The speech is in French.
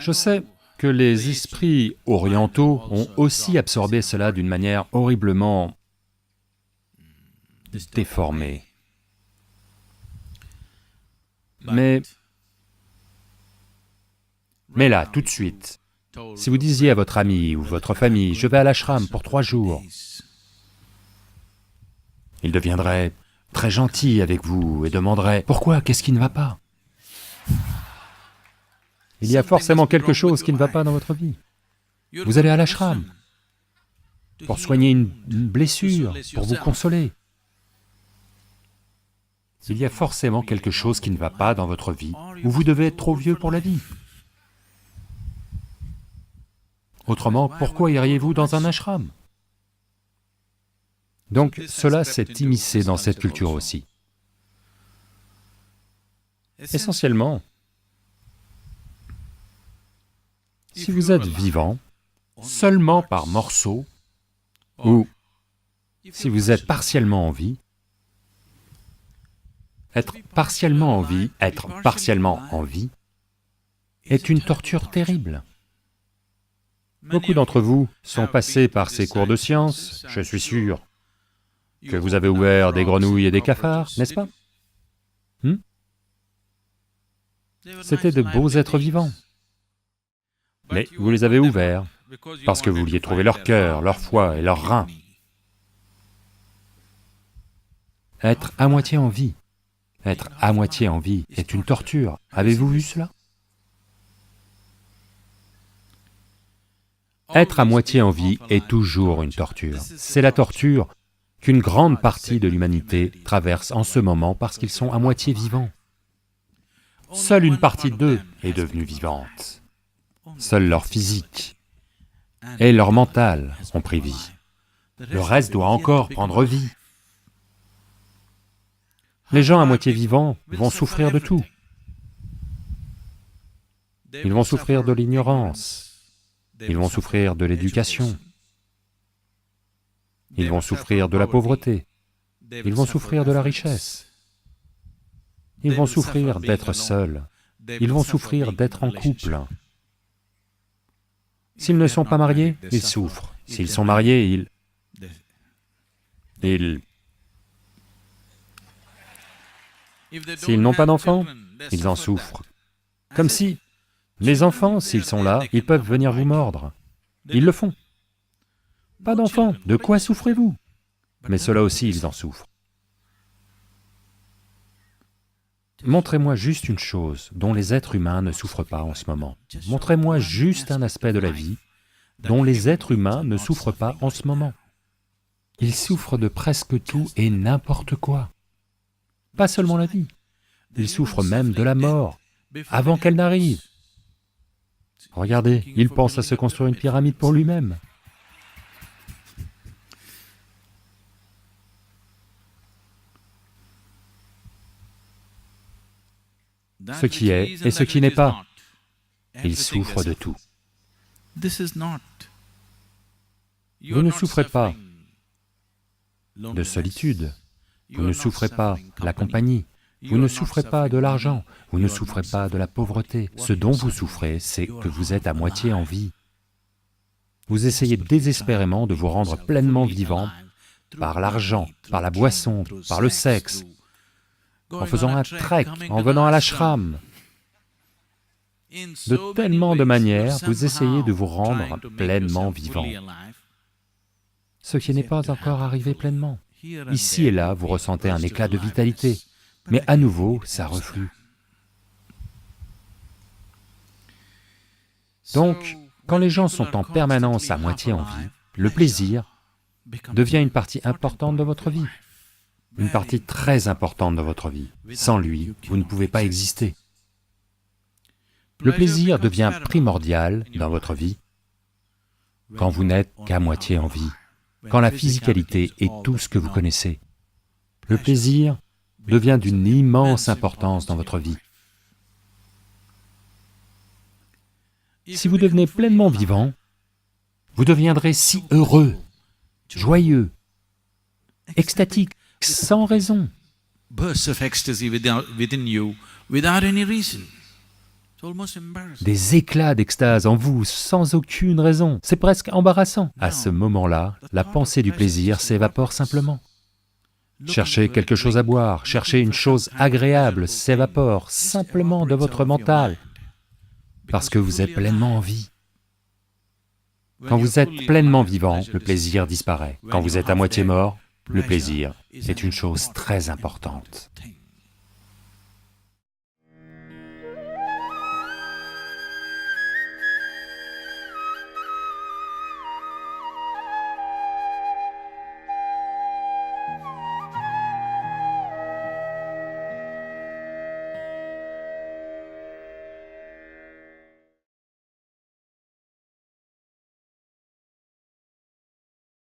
Je sais que les esprits orientaux ont aussi absorbé cela d'une manière horriblement déformée. Mais là, tout de suite, si vous disiez à votre ami ou votre famille, « je vais à l'ashram pour 3 jours », il deviendrait très gentil avec vous et demanderait, « Pourquoi? Qu'est-ce qui ne va pas ?» Il y a forcément quelque chose qui ne va pas dans votre vie. Vous allez à l'ashram pour soigner une blessure, pour vous consoler. Il y a forcément quelque chose qui ne va pas dans votre vie, ou vous devez être trop vieux pour la vie. Autrement, pourquoi iriez-vous dans un ashram? Donc cela s'est immiscé dans cette culture aussi. Essentiellement, si vous êtes vivant, seulement par morceaux, ou si vous êtes partiellement en vie, être partiellement en vie est une torture terrible. Beaucoup d'entre vous sont passés par ces cours de sciences, je suis sûr que vous avez ouvert des grenouilles et des cafards, n'est-ce pas? C'étaient de beaux êtres vivants. Mais vous les avez ouverts parce que vous vouliez trouver leur cœur, leur foie et leurs reins. Être à moitié en vie est une torture. Avez-vous vu cela? Être à moitié en vie est toujours une torture. C'est la torture qu'une grande partie de l'humanité traverse en ce moment parce qu'ils sont à moitié vivants. Seule une partie d'eux est devenue vivante. Seul leur physique et leur mental ont pris vie. Le reste doit encore prendre vie. Les gens à moitié vivants vont souffrir de tout. Ils vont souffrir de l'ignorance, ils vont souffrir de l'éducation, ils vont souffrir de la pauvreté, ils vont souffrir de la richesse, ils vont souffrir d'être seuls, ils vont souffrir d'être en couple. S'ils ne sont pas mariés, ils souffrent. S'ils sont mariés, S'ils n'ont pas d'enfants, ils en souffrent. Comme si, les enfants, s'ils sont là, ils peuvent venir vous mordre. Ils le font. Pas d'enfants, de quoi souffrez-vous? Mais ceux-là aussi, ils en souffrent. Montrez-moi juste une chose dont les êtres humains ne souffrent pas en ce moment. Montrez-moi juste un aspect de la vie dont les êtres humains ne souffrent pas en ce moment. Ils souffrent de presque tout et n'importe quoi. Pas seulement la vie, ils souffrent même de la mort, avant qu'elle n'arrive. Regardez, il pense à se construire une pyramide pour lui-même. Ce qui est et ce qui n'est pas, il souffre de tout. Vous ne souffrez pas de solitude, vous ne souffrez pas de la compagnie, vous ne souffrez pas de l'argent, vous ne souffrez pas de la pauvreté. Ce dont vous souffrez, c'est que vous êtes à moitié en vie. Vous essayez désespérément de vous rendre pleinement vivant par l'argent, par la boisson, par le sexe, en faisant un trek, en venant à l'ashram. De tellement de manières, vous essayez de vous rendre pleinement vivant, ce qui n'est pas encore arrivé pleinement. Ici et là, vous ressentez un éclat de vitalité, mais à nouveau, ça reflue. Donc, quand les gens sont en permanence à moitié en vie, le plaisir devient une partie importante de votre vie, une partie très importante de votre vie. Sans lui, vous ne pouvez pas exister. Le plaisir devient primordial dans votre vie quand vous n'êtes qu'à moitié en vie, quand la physicalité est tout ce que vous connaissez. Le plaisir devient d'une immense importance dans votre vie. Si vous devenez pleinement vivant, vous deviendrez si heureux, joyeux, extatique, sans raison. Bursts of ecstasy within you without any reason. des éclats d'extase en vous sans aucune raison. C'est presque embarrassant. À ce moment-là, la pensée du plaisir s'évapore simplement. Cherchez quelque chose à boire, cherchez une chose agréable, s'évapore simplement de votre mental, parce que vous êtes pleinement en vie. Quand vous êtes pleinement vivant, le plaisir disparaît. Quand vous êtes à moitié mort, le plaisir est une chose très importante.